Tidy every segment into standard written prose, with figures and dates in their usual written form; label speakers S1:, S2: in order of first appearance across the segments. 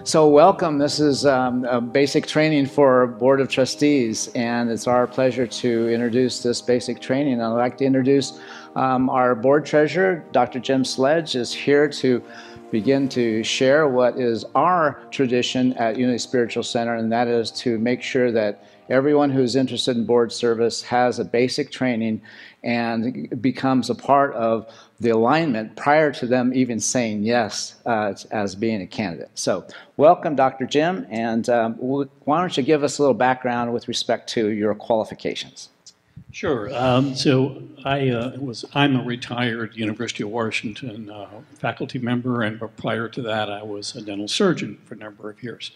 S1: So welcome. This is a basic training for Board of Trustees, and it's our pleasure to introduce this basic training. I'd like to introduce our board treasurer, Dr. Jim Sledge, is here to begin to share what is our tradition at Unity Spiritual Center, and that is to make sure that everyone who's interested in board service has a basic training and becomes a part of the alignment prior to them even saying yes as being a candidate. So welcome, Dr. Jim, and why don't you give us a little background with respect to your qualifications?
S2: Sure. So I'm a retired University of Washington faculty member, and prior to that I was a dental surgeon for a number of years.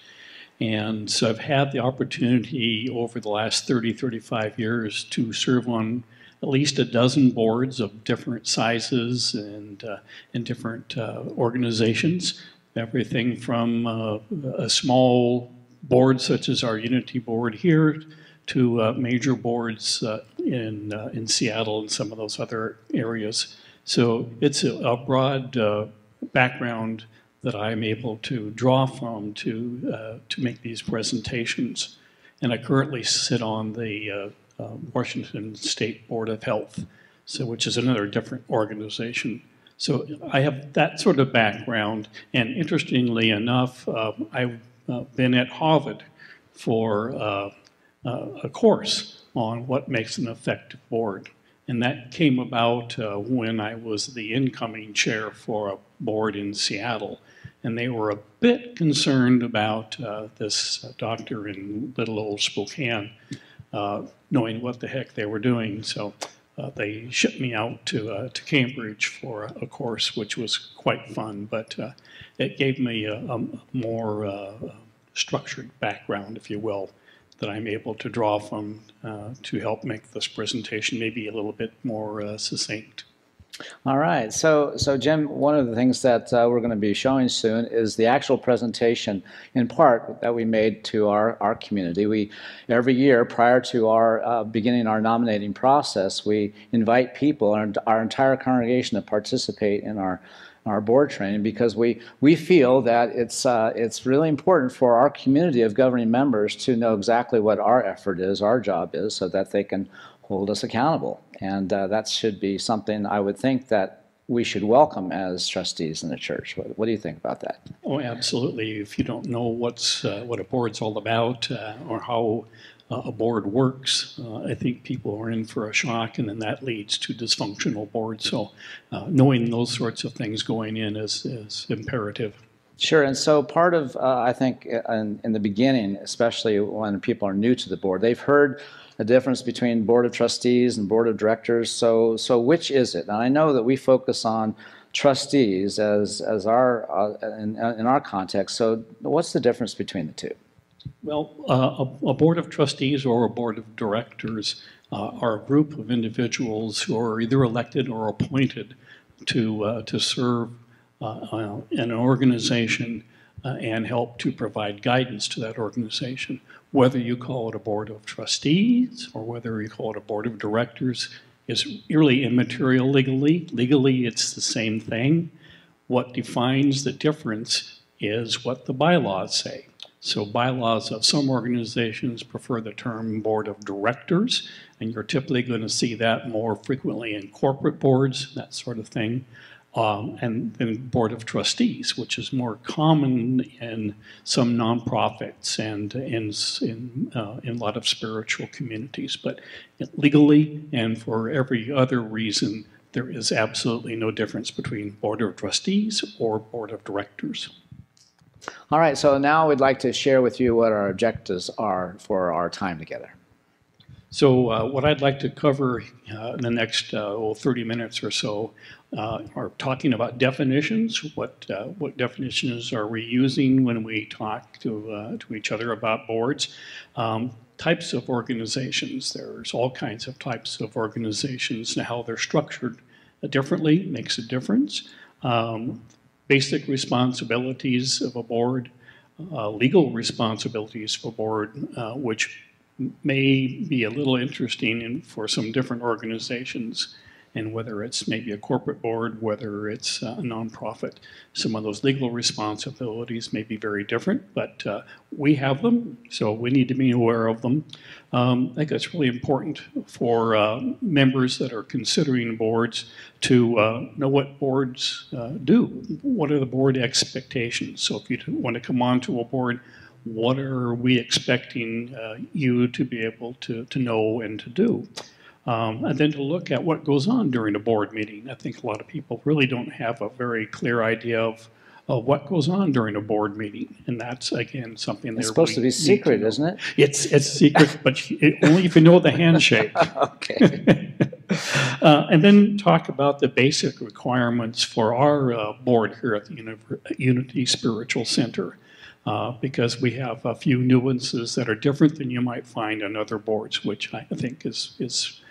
S2: And so I've had the opportunity over the last 35 years to serve on at least a dozen boards of different sizes and different organizations. Everything from a small board such as our Unity board here to major boards in Seattle and some of those other areas. So it's a broad background that I'm able to draw from to make these presentations. And I currently sit on the Washington State Board of Health, which is another different organization. So I have that sort of background, and interestingly enough, I've been at Harvard for a course on what makes an effective board. And that came about when I was the incoming chair for a board in Seattle. And they were a bit concerned about this doctor in little old Spokane knowing what the heck they were doing. So they shipped me out to Cambridge for a course, which was quite fun. But it gave me a more structured background, if you will, that I'm able to draw from to help make this presentation maybe a little bit more succinct.
S1: All right. So Jim, one of the things that we're going to be showing soon is the actual presentation, in part, that we made to our community. We, every year, prior to our beginning our nominating process, we invite people, our entire congregation, to participate in our board training, because we feel that it's really important for our community of governing members to know exactly what our effort is, our job is, so that they can hold us accountable. And that should be something I would think that we should welcome as trustees in the church. What do you think about that?
S2: Oh, absolutely. If you don't know what a board's all about or how a board works, I think people are in for a shock, and then that leads to dysfunctional boards. So knowing those sorts of things going in is imperative.
S1: Sure, and so part of, I think, in the beginning, especially when people are new to the board, they've heard a difference between Board of Trustees and Board of Directors. So which is it? And I know that we focus on trustees as our in our context. So what's the difference between the two?
S2: Well, a board of trustees or a board of directors are a group of individuals who are either elected or appointed to serve in an organization and help to provide guidance to that organization. Whether you call it a board of trustees or whether you call it a board of directors is really immaterial legally. Legally, it's the same thing. What defines the difference is what the bylaws say. So bylaws of some organizations prefer the term board of directors, and you're typically going to see that more frequently in corporate boards, that sort of thing. And then board of trustees, which is more common in some nonprofits and in a lot of spiritual communities. But legally and for every other reason, there is absolutely no difference between board of trustees or board of directors.
S1: All right, so now we'd like to share with you what our objectives are for our time together.
S2: So what I'd like to cover in the next 30 minutes or so are talking about definitions. What definitions are we using when we talk to each other about boards? Types of organizations. There's all kinds of types of organizations, and how they're structured differently makes a difference. Basic responsibilities of a board, legal responsibilities for a board, which may be a little interesting for some different organizations, and whether it's maybe a corporate board, whether it's a nonprofit, some of those legal responsibilities may be very different, but we have them, so we need to be aware of them. I think it's really important for members that are considering boards to know what boards do. What are the board expectations? So if you want to come onto a board, what are we expecting you to be able to know and to do? And then to look at what goes on during a board meeting. I think a lot of people really don't have a very clear idea of what goes on during a board meeting. And that's, again, something that
S1: it's supposed to be secret, isn't it?
S2: It's secret, but only if you know the handshake.
S1: Okay.
S2: And then talk about the basic requirements for our board here at the Unity Spiritual Center. Because we have a few nuances that are different than you might find on other boards, which I think is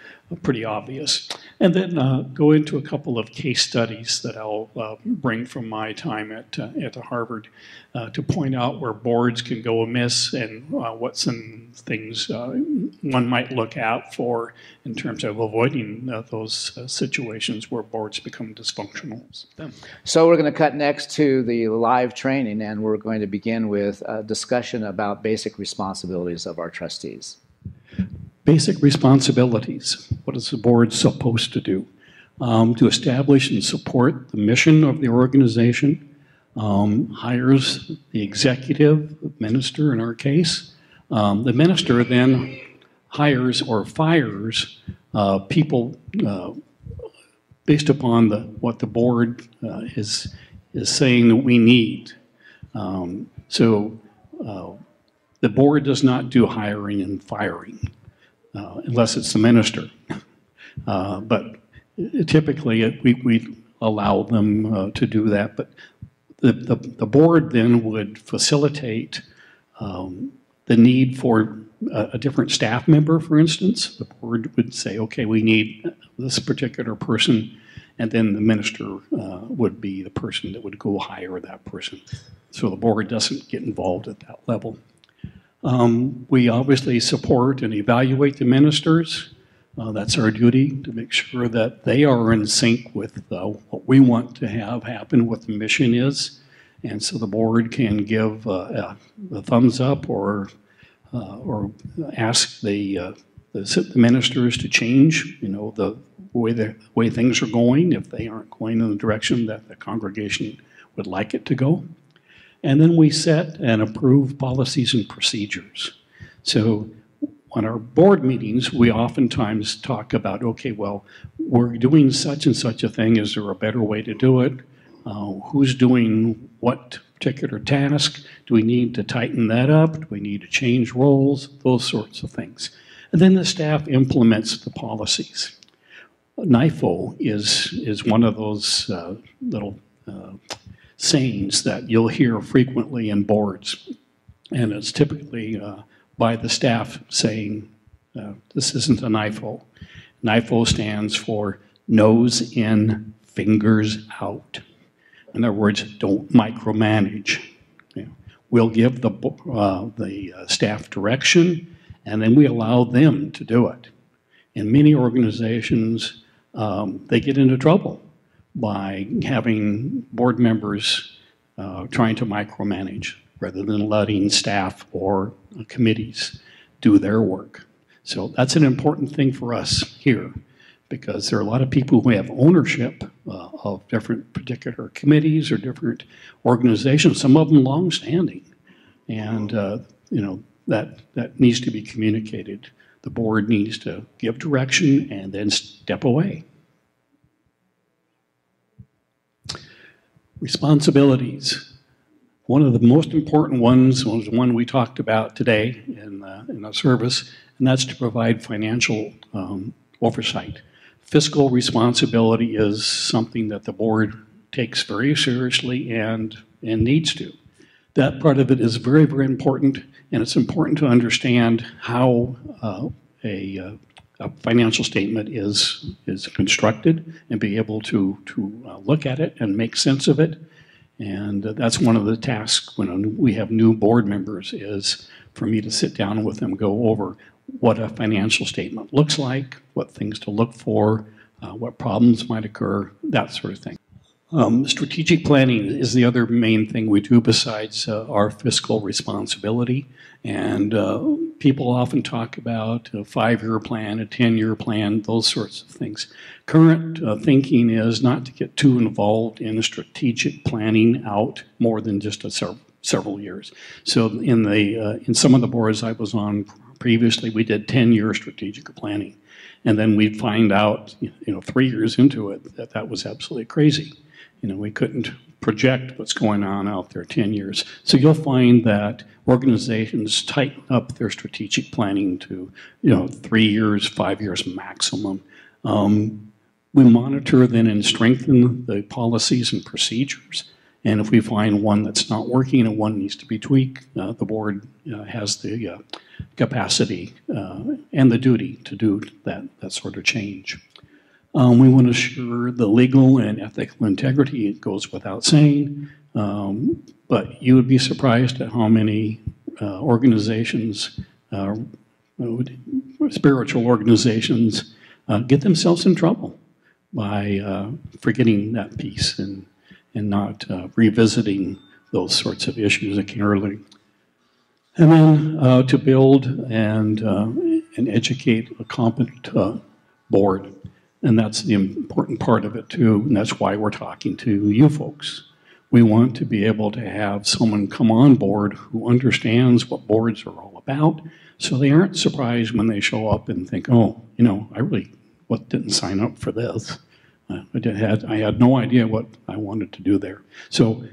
S2: pretty obvious. And then go into a couple of case studies that I'll bring from my time at Harvard to point out where boards can go amiss and what some things one might look out for in terms of avoiding those situations where boards become dysfunctional.
S1: So we're going to cut next to the live training, and we're going to begin with a discussion about basic responsibilities of our trustees.
S2: Basic responsibilities. What is the board supposed to do? To establish and support the mission of the organization, hires the executive, the minister in our case. The minister then hires or fires people based upon what the board is saying that we need. So the board does not do hiring and firing. Unless it's the minister. But typically we allow them to do that. But the board then would facilitate the need for a different staff member, for instance. The board would say, okay, we need this particular person, and then the minister would be the person that would go hire that person. So the board doesn't get involved at that level. We obviously support and evaluate the ministers. That's our duty, to make sure that they are in sync with what we want to have happen, what the mission is. And so the board can give a thumbs up or ask the ministers to change, the way things are going, if they aren't going in the direction that the congregation would like it to go. And then we set and approve policies and procedures. So on our board meetings, we oftentimes talk about, okay, well, we're doing such and such a thing. Is there a better way to do it? Who's doing what particular task? Do we need to tighten that up? Do we need to change roles? Those sorts of things. And then the staff implements the policies. NIFO is one of those little sayings that you'll hear frequently in boards, and it's typically by the staff saying, this isn't a NIFO. NIFO stands for nose in, fingers out. In other words, don't micromanage. We'll give the staff direction, and then we allow them to do it. In many organizations, they get into trouble by having board members trying to micromanage rather than letting staff or committees do their work. So that's an important thing for us here, because there are a lot of people who have ownership of different particular committees or different organizations, some of them long-standing. And that needs to be communicated. The board needs to give direction and then step away. Responsibilities. One of the most important ones was the one we talked about today in the service, and that's to provide financial oversight. Fiscal responsibility is something that the board takes very seriously and needs to. That part of it is very, very important, and it's important to understand how a financial statement is constructed and be able to look at it and make sense of it. And that's one of the tasks when we have new board members, is for me to sit down with them, go over what a financial statement looks like, what things to look for, what problems might occur, that sort of thing. Strategic planning is the other main thing we do besides our fiscal responsibility. And people often talk about a 5-year plan, a 10-year plan, those sorts of things. Current thinking is not to get too involved in strategic planning out more than just several years. So in some of the boards I was on previously, we did 10-year strategic planning. And then we'd find out, 3 years into it, that was absolutely crazy. We couldn't project what's going on out there 10 years. So you'll find that organizations tighten up their strategic planning to, 3 years, 5 years maximum. We monitor then and strengthen the policies and procedures. And if we find one that's not working and one needs to be tweaked, the board has the capacity and the duty to do that sort of change. We want to assure the legal and ethical integrity. It goes without saying, but you would be surprised at how many organizations, spiritual organizations, get themselves in trouble by forgetting that piece and not revisiting those sorts of issues occasionally. And then to build and educate a competent board. And that's the important part of it too, and that's why we're talking to you folks. We want to be able to have someone come on board who understands what boards are all about, so they aren't surprised when they show up and think, oh, I really didn't sign up for this. I had no idea what I wanted to do there. So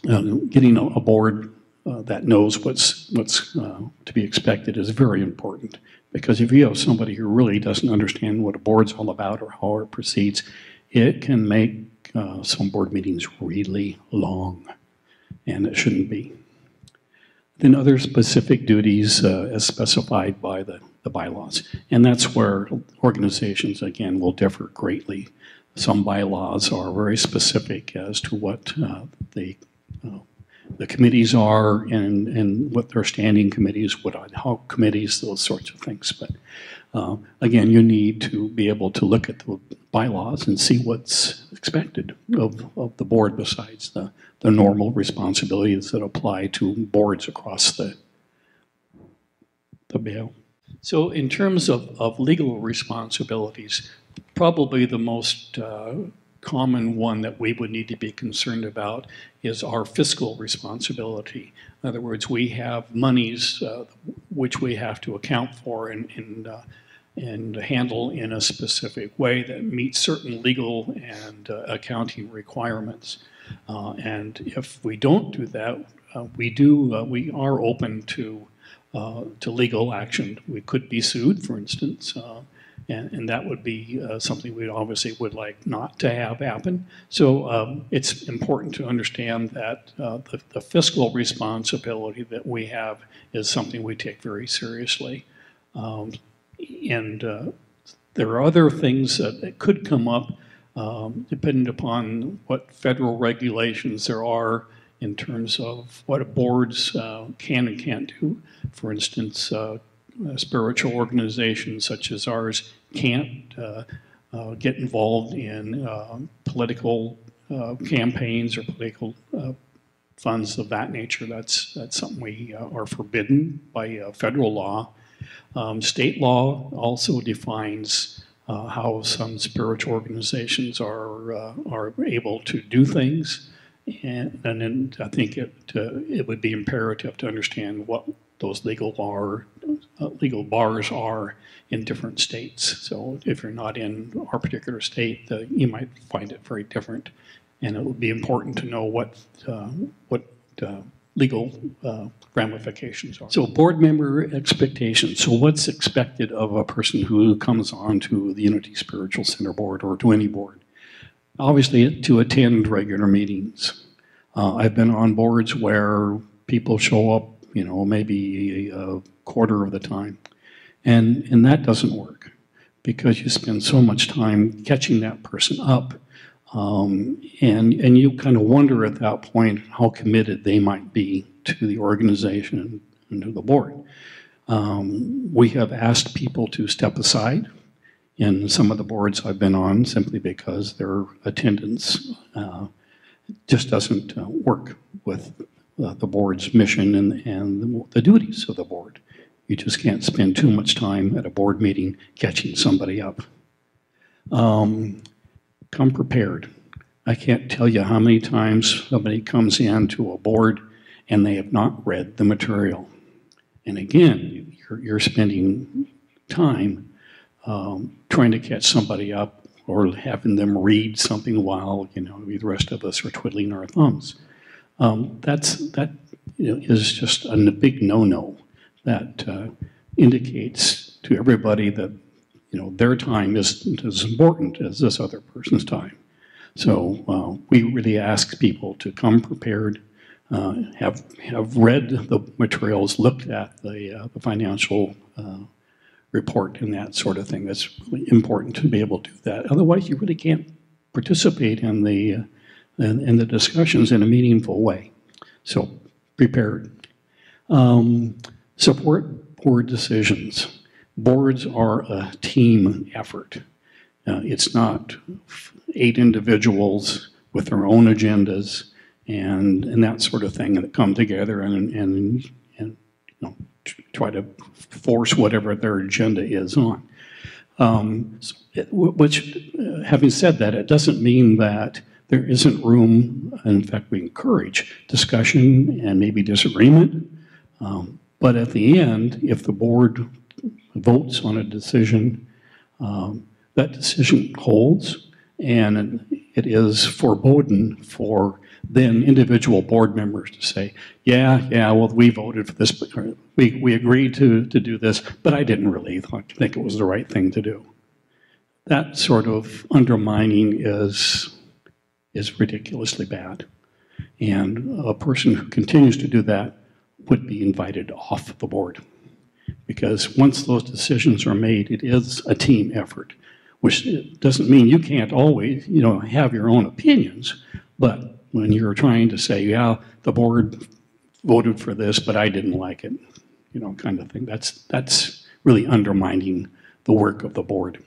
S2: getting a board that knows what's to be expected is very important. Because if you have somebody who really doesn't understand what a board's all about or how it proceeds, it can make some board meetings really long, and it shouldn't be. Then other specific duties as specified by the bylaws. And that's where organizations, again, will differ greatly. Some bylaws are very specific as to what the committees are and what their standing committees, what ad hoc committees, those sorts of things. But again, you need to be able to look at the bylaws and see what's expected of the board besides the normal responsibilities that apply to boards across the bill. So in terms of legal responsibilities, probably the most common one that we would need to be concerned about is our fiscal responsibility. In other words, we have monies which we have to account for and handle in a specific way that meets certain legal and accounting requirements. And if we don't do that, we are open to legal action. We could be sued, for instance. And that would be something we obviously would like not to have happen. So it's important to understand that the fiscal responsibility that we have is something we take very seriously. And there are other things that could come up depending upon what federal regulations there are in terms of what boards can and can't do. For instance, spiritual organizations such as ours can't get involved in political campaigns or political funds of that nature. That's something we are forbidden by federal law. State law also defines how some spiritual organizations are able to do things, and then I think it would be imperative to understand what those legal bars are in different states. So if you're not in our particular state, you might find it very different, and it would be important to know what legal ramifications are. So board member expectations. So what's expected of a person who comes on to the Unity Spiritual Center board or to any board? Obviously, to attend regular meetings. I've been on boards where people show up, maybe a quarter of the time. And that doesn't work because you spend so much time catching that person up. And you kind of wonder at that point how committed they might be to the organization and to the board. We have asked people to step aside in some of the boards I've been on simply because their attendance just doesn't work with the board's mission and the duties of the board. You just can't spend too much time at a board meeting catching somebody up. Come prepared. I can't tell you how many times somebody comes into a board and they have not read the material. And again, you're spending time trying to catch somebody up or having them read something while the rest of us are twiddling our thumbs. That is just a big no-no that indicates to everybody that their time is as important as this other person's time. So we really ask people to come prepared, have read the materials, looked at the financial report and that sort of thing. That's really important to be able to do that. Otherwise, you really can't participate in the discussions in a meaningful way. So prepared. Support board decisions. Boards are a team effort. It's not 8 individuals with their own agendas and that sort of thing that come together and try to force whatever their agenda is on. Having said that, it doesn't mean that there isn't room. In fact, we encourage discussion and maybe disagreement. But at the end, if the board votes on a decision, that decision holds, and it is forbidden for then individual board members to say, yeah, well, we voted for this, we agreed to do this, but I didn't really think it was the right thing to do. That sort of undermining is ridiculously bad. And a person who continues to do that would be invited off the board. Because once those decisions are made, it is a team effort, which doesn't mean you can't always, have your own opinions, but when you're trying to say, yeah, the board voted for this, but I didn't like it, kind of thing, that's really undermining the work of the board.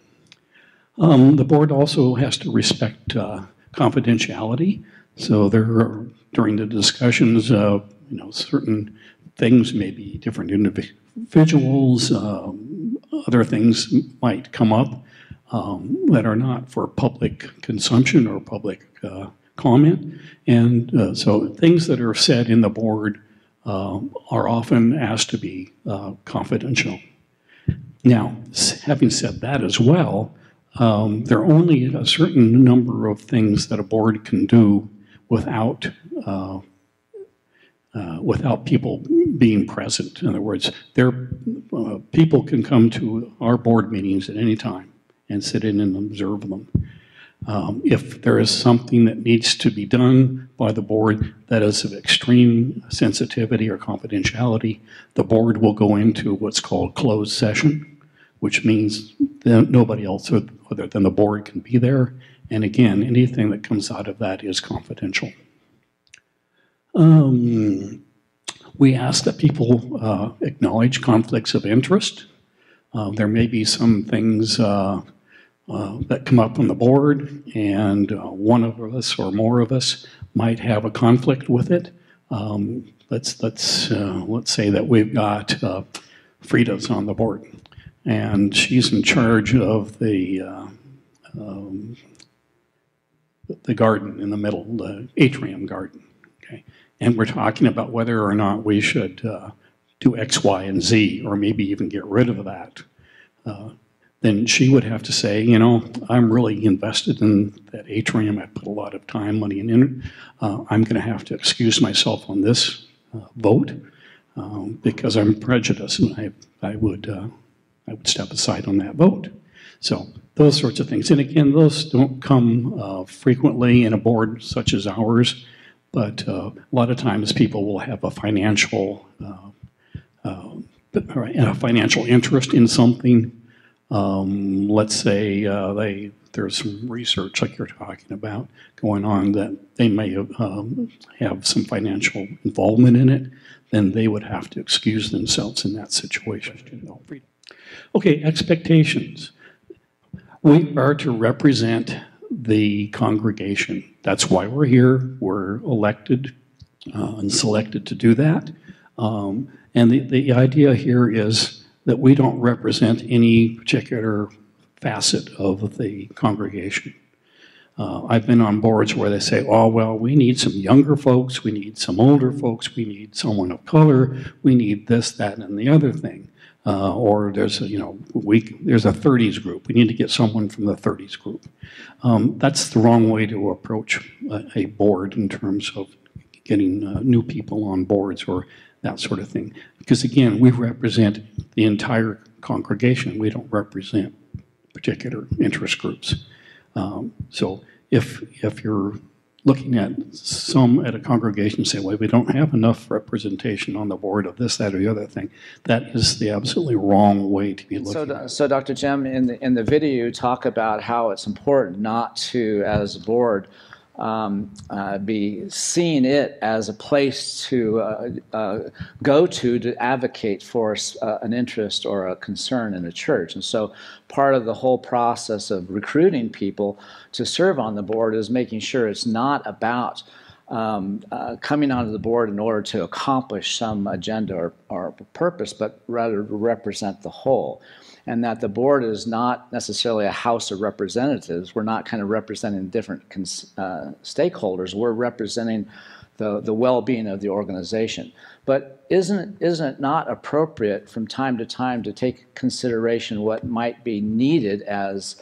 S2: The board also has to respect confidentiality. So during the discussions, certain things, maybe different individuals, other things might come up that are not for public consumption or public comment. And so things that are said in the board are often asked to be confidential. Now, having said that as well, there are only a certain number of things that a board can do without people being present. In other words, people can come to our board meetings at any time and sit in and observe them. If there is something that needs to be done by the board that is of extreme sensitivity or confidentiality, the board will go into what's called closed session, which means that nobody else other than the board can be there. And again, anything that comes out of that is confidential. We ask that people acknowledge conflicts of interest. There may be some things that come up on the board, and one of us or more of us might have a conflict with it. Let's say that we've got Frida's on the board, and she's in charge of the garden in the middle, the atrium garden. Okay, and we're talking about whether or not we should do X, Y, and Z, or maybe even get rid of that. Then she would have to say, I'm really invested in that atrium. I put a lot of time, money, and in it. I'm going to have to excuse myself on this vote because I'm prejudiced, and I would step aside on that vote. So those sorts of things. And again, those don't come frequently in a board such as ours, but a lot of times people will have a financial interest in something. Let's say there's some research like you're talking about going on that they may have some financial involvement in it, then they would have to excuse themselves in that situation. Okay, expectations. We are to represent the congregation. That's why we're here. We're elected and selected to do that. And the idea here is that we don't represent any particular facet of the congregation. I've been on boards where they say, oh, well, we need some younger folks, we need some older folks, we need someone of color, we need this, that, and the other thing. Or there's a, there's a 30s group. We need to get someone from the 30s group. That's the wrong way to approach a board in terms of getting new people on boards or that sort of thing. Because again, we represent the entire congregation. We don't represent particular interest groups. So if you're looking at a congregation and say, well, we don't have enough representation on the board of this, that, or the other thing, that is the absolutely wrong way to be looking at it.
S1: So Dr. Jim, in the video, you talk about how it's important not to, as a board, be seeing it as a place to go to advocate for an interest or a concern in a church. And so part of the whole process of recruiting people to serve on the board is making sure it's not about coming onto the board in order to accomplish some agenda or purpose, but rather to represent the whole. And that the board is not necessarily a house of representatives. We're not kind of representing different stakeholders. We're representing the well-being of the organization. But isn't it not appropriate from time to take consideration what might be needed as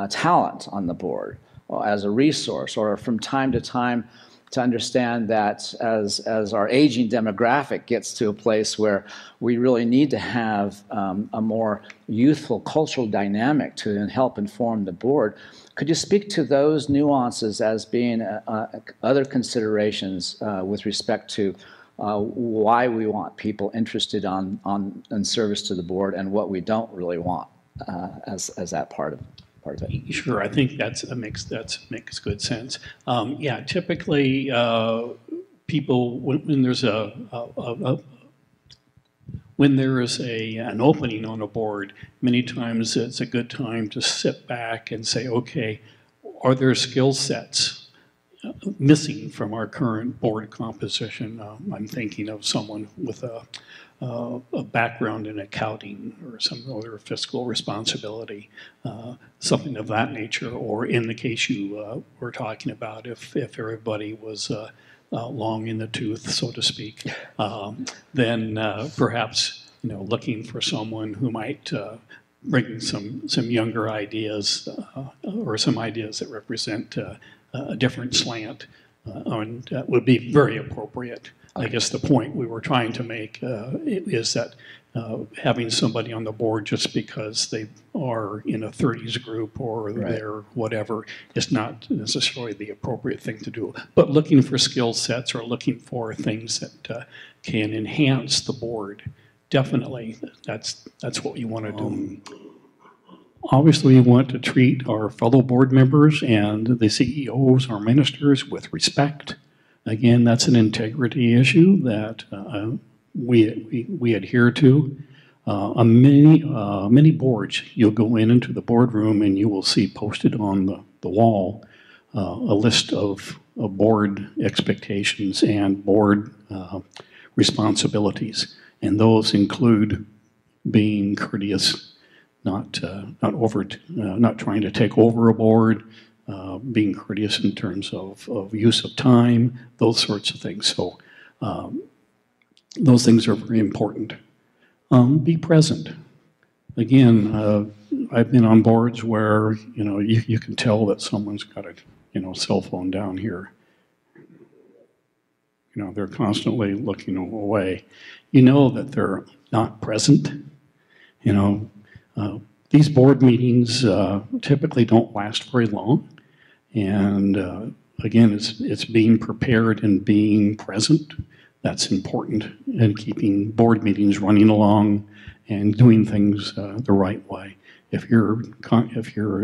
S1: talent on the board, or as a resource, or from time to time to understand that as our aging demographic gets to a place where we really need to have a more youthful cultural dynamic to help inform the board. Could you speak to those nuances as being other considerations with respect to why we want people interested in service to the board and what we don't really want as that part of it?
S2: Sure, I think that makes good sense. Yeah, typically people when there is an opening on a board, many times it's a good time to sit back and say, okay, are there skill sets missing from our current board composition? I'm thinking of someone with a background in accounting or some other fiscal responsibility, something of that nature. Or in the case you were talking about, if everybody was long in the tooth, so to speak, then perhaps looking for someone who might bring some younger ideas or some ideas that represent a different slant and would be very appropriate. I guess the point we were trying to make is that having somebody on the board just because they are in a 30s group or they're whatever is not necessarily the appropriate thing to do. But looking for skill sets or looking for things that can enhance the board, definitely, that's what you want to do. Obviously, we want to treat our fellow board members and the CEOs, our ministers, with respect. Again, that's an integrity issue that we adhere to. On many boards, you'll go into the boardroom and you will see posted on the wall a list of board expectations and board responsibilities, and those include being courteous, not trying to take over a board. Being courteous in terms of use of time, those sorts of things. So those things are very important. Be present. Again, I've been on boards where you can tell that someone's got a cell phone down here. They're constantly looking away. You know that they're not present. These board meetings typically don't last very long. And again, it's being prepared and being present. That's important, and keeping board meetings running along and doing things the right way. If your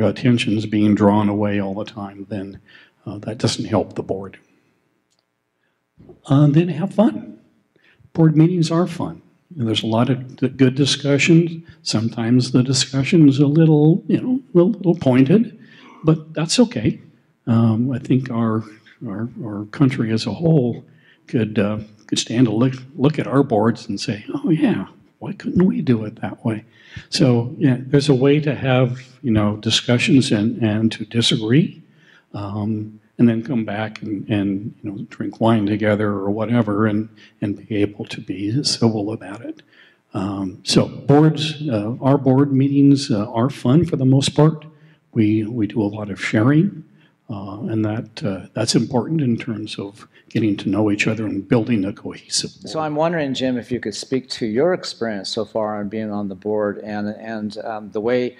S2: attention is being drawn away all the time, then that doesn't help the board. Then have fun. Board meetings are fun. There's a lot of good discussions. Sometimes the discussion is a little, a little pointed, but that's okay. I think our country as a whole could stand to look at our boards and say, oh yeah, why couldn't we do it that way? So yeah, there's a way to have discussions and to disagree, and then come back and drink wine together or whatever, and be able to be civil about it. So boards, our board meetings are fun for the most part. We do a lot of sharing, and that's important in terms of getting to know each other and building a cohesive board.
S1: So I'm wondering, Jim, if you could speak to your experience so far on being on the board and the way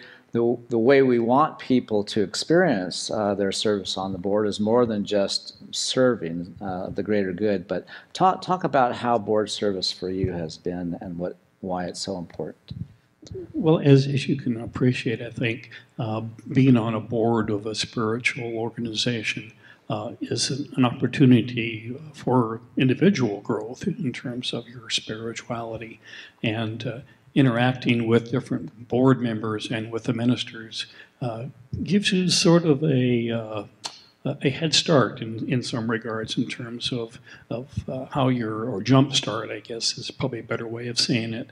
S1: we want people to experience their service on the board is more than just serving the greater good. But talk about how board service for you has been and why it's so important.
S2: Well, as you can appreciate, I think being on a board of a spiritual organization is an opportunity for individual growth in terms of your spirituality, and interacting with different board members and with the ministers gives you sort of a head start in some regards in terms of how or jump start, I guess is probably a better way of saying it,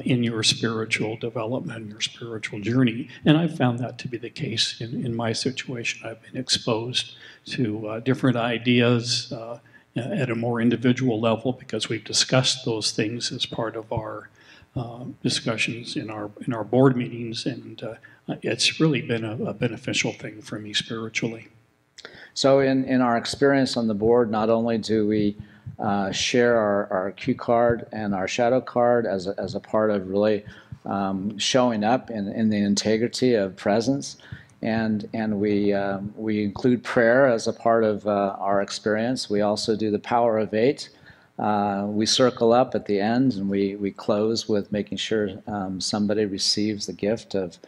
S2: in your spiritual development, your spiritual journey. And I've found that to be the case in my situation. I've been exposed to different ideas at a more individual level because we've discussed those things as part of our discussions in our board meetings, and it's really been a beneficial thing for me spiritually.
S1: So in our experience on the board, not only do we share our cue card and our shadow card as a part of really showing up in the integrity of presence, and we include prayer as a part of our experience. We also do the power of 8. We circle up at the end, and we close with making sure somebody receives the gift of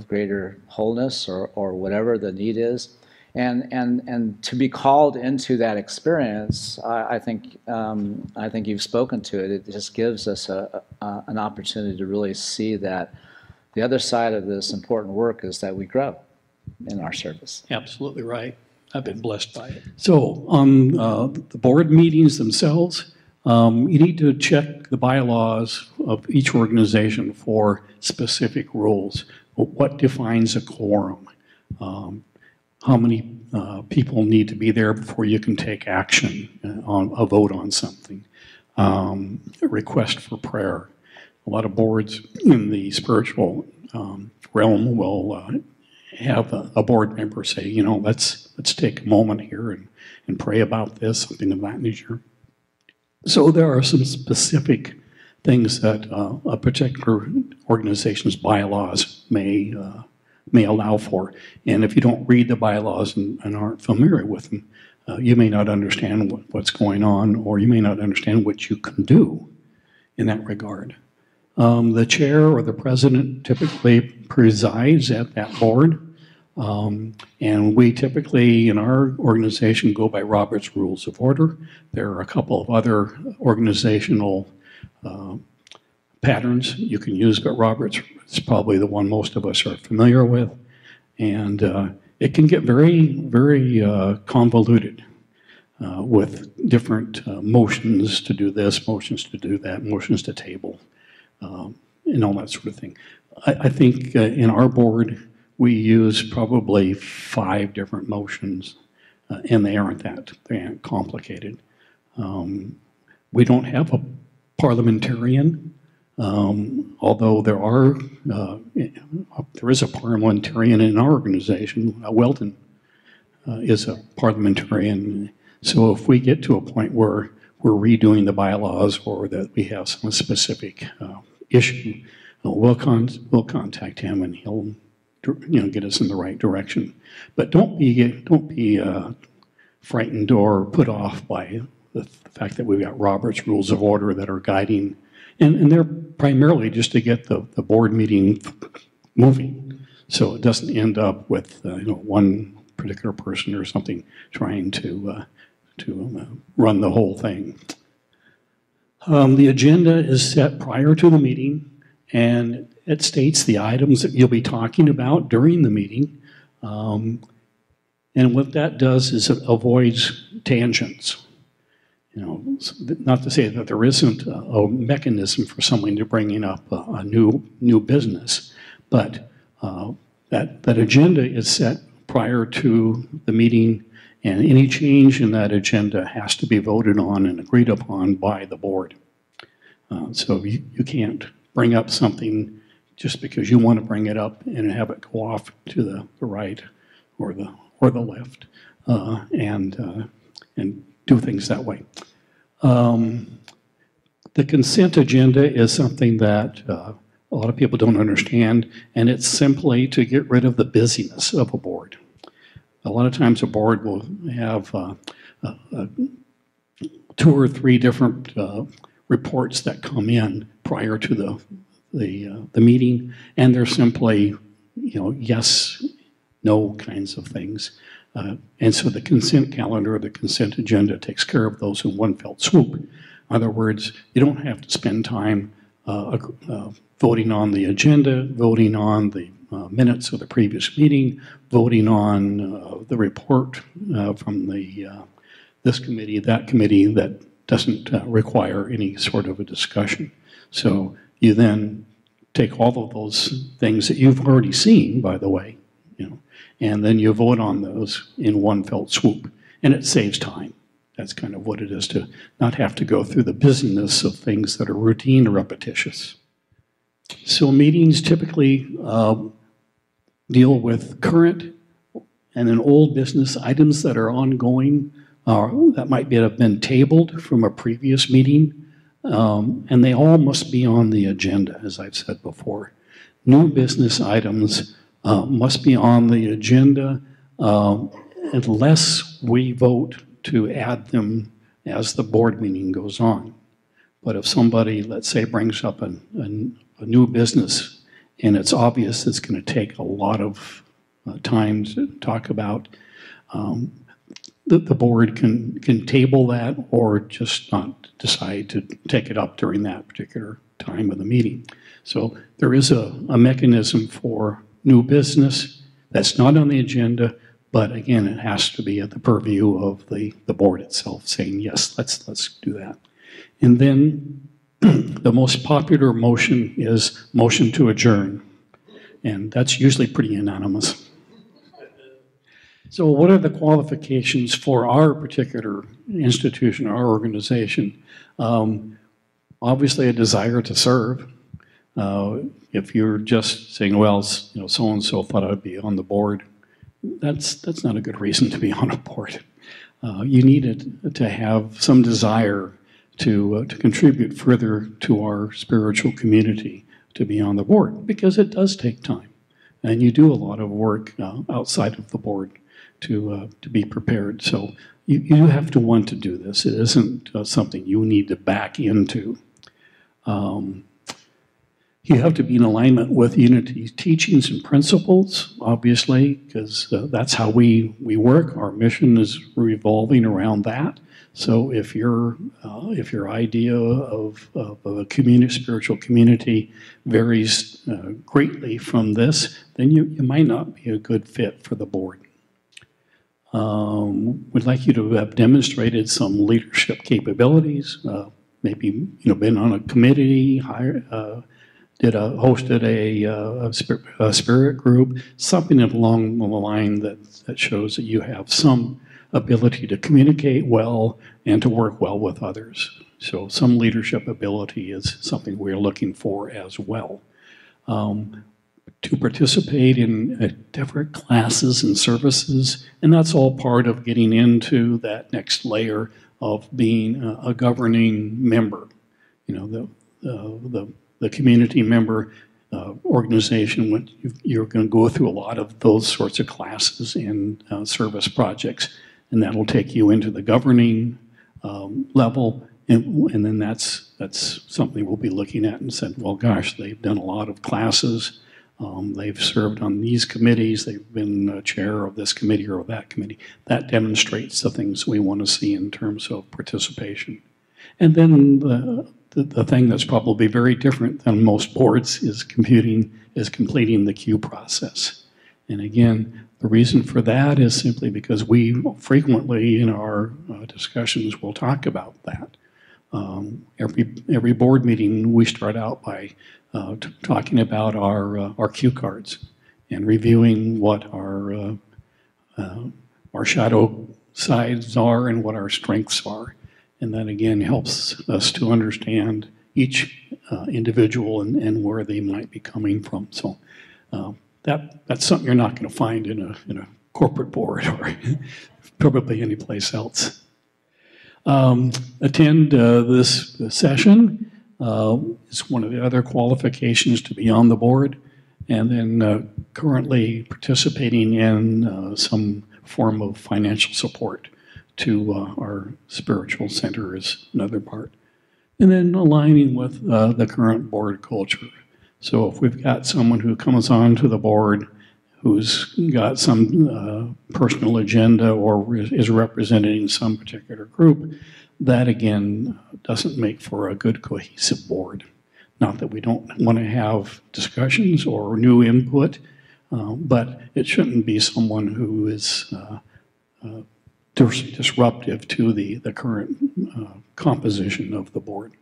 S1: greater wholeness or whatever the need is. And to be called into that experience, I think you've spoken to it. It just gives us an opportunity to really see that the other side of this important work is that we grow in our service.
S2: Absolutely right. I've been blessed by it. So on the board meetings themselves, you need to check the bylaws of each organization for specific rules. What defines a quorum? How many people need to be there before you can take action on a vote on something? A request for prayer. A lot of boards in the spiritual realm will have a board member say, let's take a moment here and pray about this, something of that nature. So there are some specific things that a particular organization's bylaws may allow for. And if you don't read the bylaws and aren't familiar with them, you may not understand what's going on, or you may not understand what you can do in that regard. The chair or the president typically presides at that board. And we typically, in our organization, go by Robert's Rules of Order. There are a couple of other organizational patterns you can use, but Robert's is probably the one most of us are familiar with. And it can get very, very convoluted with different motions to do this, motions to do that, motions to table, and all that sort of thing. I think in our board, we use probably 5 different motions, and they aren't complicated. We don't have a parliamentarian, although there is a parliamentarian in our organization. Weldon is a parliamentarian. So if we get to a point where we're redoing the bylaws or that we have some specific issue, we'll contact him and he'll get us in the right direction. But don't be frightened or put off by the fact that we've got Robert's Rules of Order that are guiding, and they're primarily just to get the board meeting moving, so it doesn't end up with one particular person or something trying to run the whole thing. The agenda is set prior to the meeting, and it states the items that you'll be talking about during the meeting. And what that does is it avoids tangents. You know, not to say that there isn't a mechanism for someone to bringing up a new business, but that agenda is set prior to the meeting, and any change in that agenda has to be voted on and agreed upon by the board. So you can't bring up something just because you want to bring it up and have it go off to the right or the left, and do things that way. The consent agenda is something that a lot of people don't understand, and it's simply to get rid of the busyness of a board. A lot of times a board will have 2 or 3 different reports that come in prior to the meeting, and they're simply, you know, yes, no kinds of things. And so the consent calendar, the consent agenda takes care of those in one fell swoop. In other words, you don't have to spend time voting on the agenda, voting on the minutes of the previous meeting, voting on the report from this committee, that committee, that doesn't require any sort of a discussion. So you then take all of those things that you've already seen, by the way, you know, and then you vote on those in one fell swoop, and it saves time. That's kind of what it is, to not have to go through the busyness of things that are routine or repetitious. So meetings typically deal with current and then old business items that are ongoing, that might have been tabled from a previous meeting, and they all must be on the agenda, as I've said before. New business items must be on the agenda unless we vote to add them as the board meeting goes on. But if somebody, let's say, brings up a new business and it's obvious it's going to take a lot of time to talk about, the board can table that or just not decide to take it up during that particular time of the meeting. So there is a mechanism for new business that's not on the agenda, but again, it has to be at the purview of the board itself saying, yes, let's do that. And then the most popular motion is motion to adjourn, and that's usually pretty unanimous. So what are the qualifications for our particular institution, our organization? Obviously a desire to serve. If you're just saying, well, you know, so-and-so thought I'd be on the board, that's not a good reason to be on a board. You need to have some desire to contribute further to our spiritual community to be on the board, because it does take time. And you do a lot of work outside of the board to be prepared. So you have to want to do this. It isn't something you need to back into. You have to be in alignment with Unity's teachings and principles, obviously, because that's how we work. Our mission is revolving around that. So if your idea of a community, spiritual community varies greatly from this, then you might not be a good fit for the board. We'd like you to have demonstrated some leadership capabilities, maybe been on a committee, hosted a spirit group, something along the line that shows that you have some ability to communicate well and to work well with others. So some leadership ability is something we're looking for as well. To participate in different classes and services, and that's all part of getting into that next layer of being a governing member. The community member organization, you're going to go through a lot of those sorts of classes and service projects, and that'll take you into the governing level, and then that's something we'll be looking at and said, well, gosh, they've done a lot of classes, they've served on these committees, they've been chair of this committee or that committee. That demonstrates the things we want to see in terms of participation. And then the thing that's probably very different than most boards is completing the queue process. And again, the reason for that is simply because we frequently in our discussions will talk about that. Every board meeting we start out by talking about our cue cards and reviewing what our shadow sides are and what our strengths are. And that again helps us to understand each individual and where they might be coming from. So that's something you're not going to find in a corporate board or probably any place else. Attend this session is one of the other qualifications to be on the board, and then currently participating in some form of financial support to our spiritual center is another part. And then aligning with the current board culture. So if we've got someone who comes on to the board who's got some personal agenda or is representing some particular group, that again doesn't make for a good cohesive board. Not that we don't want to have discussions or new input, but it shouldn't be someone who is disruptive to the current composition of the board.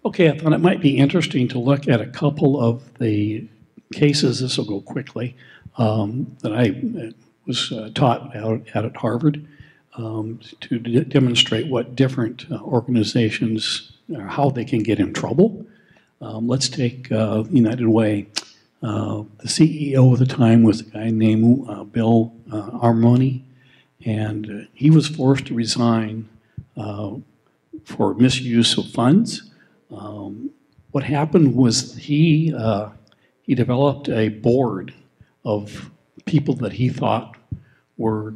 S2: Okay, I thought it might be interesting to look at a couple of the cases, this will go quickly, that I was taught out at Harvard to demonstrate what different organizations, how they can get in trouble. Let's take United Way. The CEO at the time was a guy named Bill Armoni, and he was forced to resign for misuse of funds. What happened was he developed a board of people that he thought were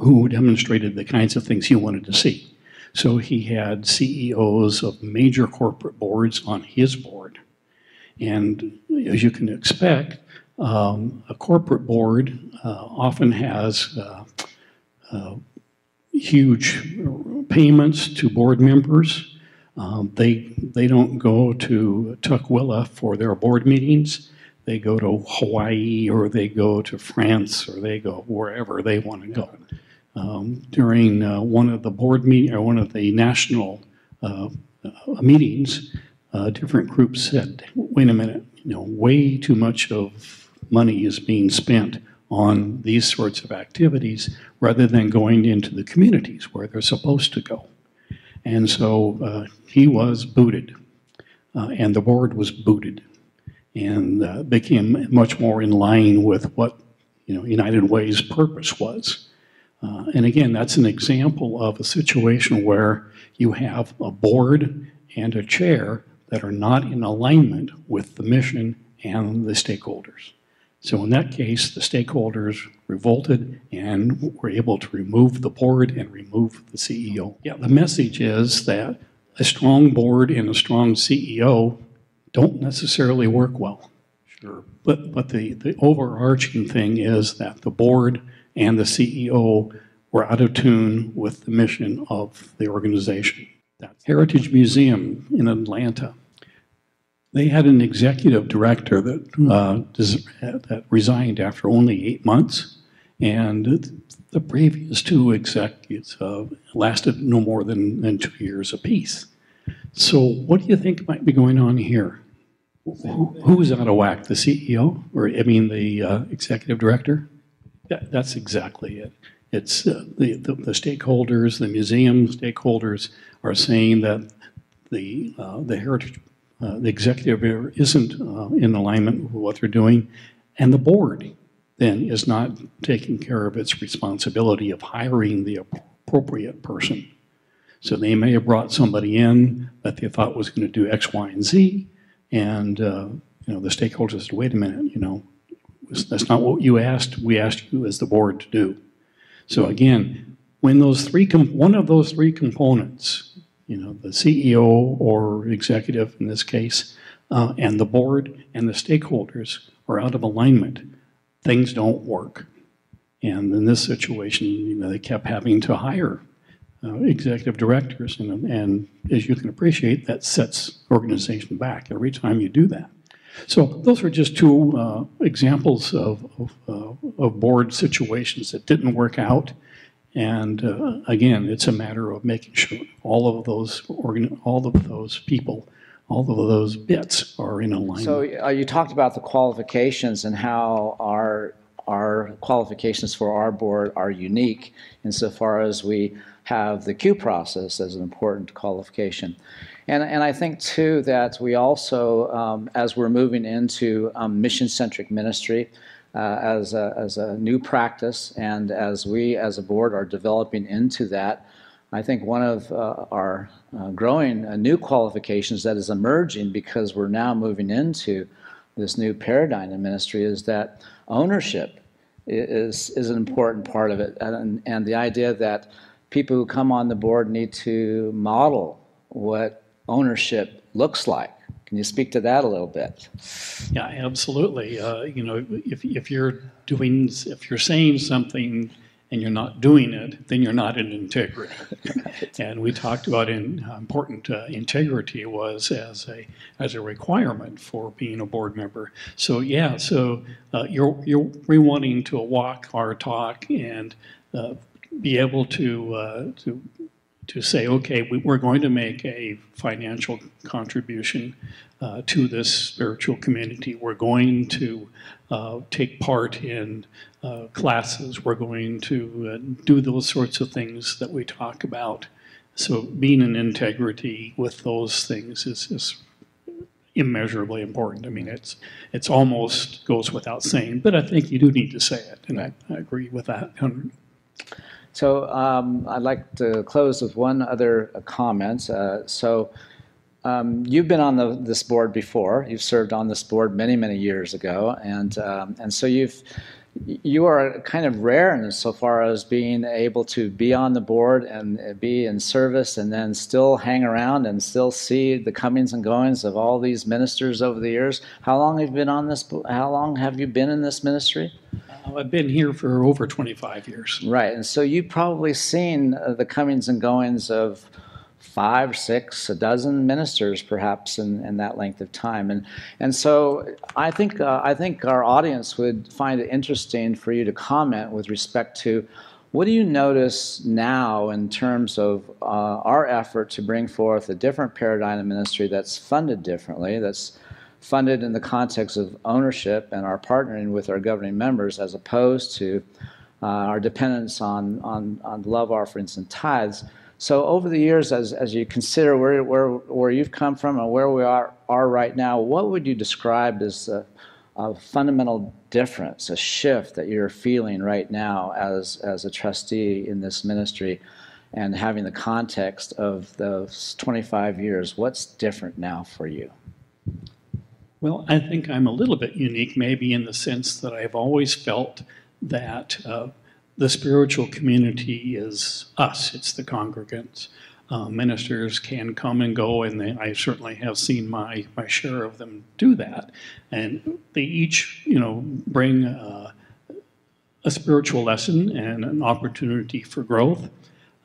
S2: who demonstrated the kinds of things he wanted to see. So he had CEOs of major corporate boards on his board. And as you can expect, a corporate board often has huge payments to board members. They don't go to Tukwila for their board meetings. They go to Hawaii, or they go to France, or they go wherever they want to go. During one of the board meeting or one of the national meetings, different groups said, "Wait a minute, way too much of money is being spent on these sorts of activities rather than going into the communities where they're supposed to go." And so he was booted, and the board was booted, and became much more in line with what United Way's purpose was. And again, that's an example of a situation where you have a board and a chair that are not in alignment with the mission and the stakeholders. So in that case, the stakeholders revolted and were able to remove the board and remove the CEO. Yeah, the message is that a strong board and a strong CEO don't necessarily work well. Sure. But the overarching thing is that the board and the CEO were out of tune with the mission of the organization. That's Heritage Museum in Atlanta. They had an executive director that resigned after only 8 months, and the previous two executives lasted no more than 2 years apiece. So what do you think might be going on here? Who's out of whack, the CEO, or the executive director? That's exactly it. It's the stakeholders, the museum stakeholders are saying that the heritage, the executive isn't in alignment with what they're doing, and the board then is not taking care of its responsibility of hiring the appropriate person. So they may have brought somebody in that they thought was going to do X, Y, and Z, and the stakeholders said, "Wait a minute, that's not what you asked. We asked you as the board to do." So again, when one of those three components, the CEO or executive in this case, and the board and the stakeholders are out of alignment, things don't work. And in this situation, they kept having to hire executive directors, and as you can appreciate, that sets organization back every time you do that. So those are just two examples of board situations that didn't work out. And again, it's a matter of making sure all of those people, all of those bits are in alignment.
S1: So you talked about the qualifications and how our qualifications for our board are unique insofar as we have the Q process as an important qualification. And I think, too, that we also, as we're moving into mission-centric ministry as a new practice, and as we as a board are developing into that, I think one of our growing new qualifications that is emerging because we're now moving into this new paradigm in ministry is that ownership is an important part of it. And the idea that people who come on the board need to model what ownership looks like. Can you speak to that a little bit?
S2: Yeah, absolutely. You know, if you're saying something and you're not doing it, then you're not in integrity. Right. And we talked about how important integrity was as a requirement for being a board member. So yeah, you're wanting to walk our talk and be able to say, okay, we're going to make a financial contribution to this spiritual community. We're going to take part in classes. We're going to do those sorts of things that we talk about. So being in integrity with those things is immeasurably important. I mean, it's almost goes without saying, but I think you do need to say it, and I agree with that.
S1: So I'd like to close with one other comment. You've been on this board before. You've served on this board many, many years ago, and so you are kind of rare insofar as being able to be on the board and be in service, and then still hang around and still see the comings and goings of all these ministers over the years. How long have you been on this? How long have you been in this ministry?
S2: I've been here for over 25 years.
S1: Right, and so you've probably seen the comings and goings of 5, 6, a dozen ministers, perhaps, in that length of time, and so I think our audience would find it interesting for you to comment with respect to what do you notice now in terms of our effort to bring forth a different paradigm of ministry that's funded differently, that's funded in the context of ownership and our partnering with our governing members, as opposed to our dependence on love offerings and tithes. So over the years, as you consider where you've come from and where we are right now, what would you describe as a fundamental difference, a shift that you're feeling right now as a trustee in this ministry, and having the context of those 25 years? What's different now for you?
S2: Well, I think I'm a little bit unique, maybe in the sense that I've always felt that the spiritual community is us, it's the congregants. Ministers can come and go, and I certainly have seen my share of them do that. And they each, bring a spiritual lesson and an opportunity for growth.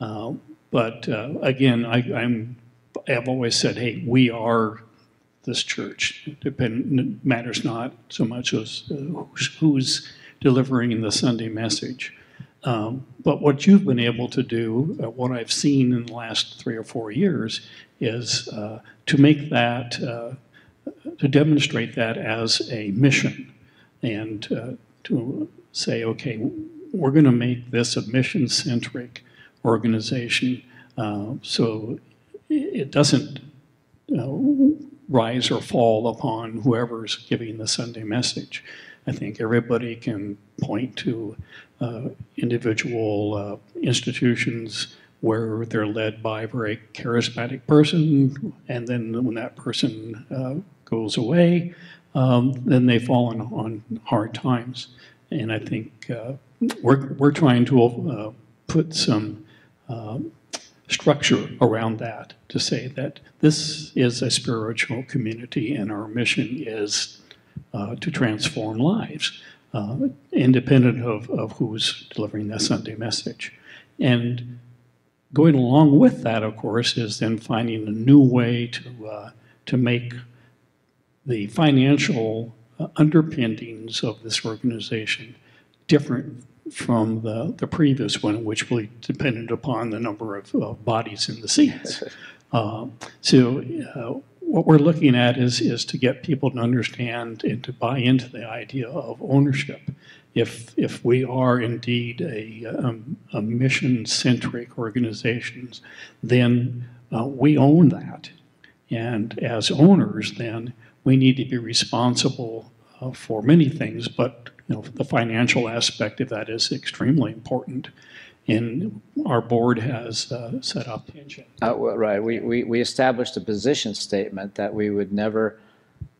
S2: But again, I've always said, hey, we are this church. It matters not so much as who's delivering the Sunday message. But what you've been able to do, what I've seen in the last 3 or 4 years, is to make that, to demonstrate that as a mission, and to say, okay, we're going to make this a mission-centric organization, so it doesn't rise or fall upon whoever's giving the Sunday message. I think everybody can point to individual institutions where they're led by a very charismatic person, and then when that person goes away, then they fall on hard times. And I think we're trying to put some structure around that to say that this is a spiritual community, and our mission is to transform lives, independent of who's delivering that Sunday message. And Going along with that, of course, is then finding a new way to make the financial underpinnings of this organization different from the previous one, which really depended upon the number of bodies in the seats. What we're looking at is to get people to understand and to buy into the idea of ownership. If we are indeed a mission-centric organization, then we own that. And as owners, then, we need to be responsible for many things, but the financial aspect of that is extremely important. And our board has set up.
S1: Well, right. We established a position statement that we would never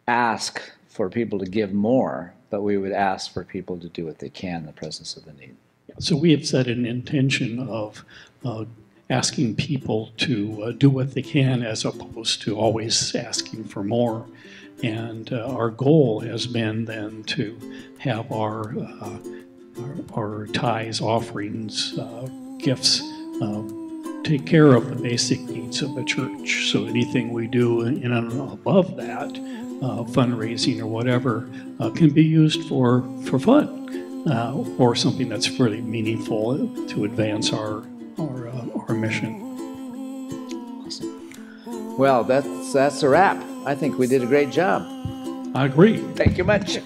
S1: ask for people to give more, but we would ask for people to do what they can in the presence of the need.
S2: So we have set an intention of asking people to do what they can as opposed to always asking for more. And our goal has been then to have our tithes, offerings, gifts take care of the basic needs of the church. So anything we do in and above that, fundraising or whatever, can be used for fun or something that's really meaningful to advance our mission.
S1: Awesome. Well, that's a wrap. I think we did a great job.
S2: I agree.
S1: Thank you much.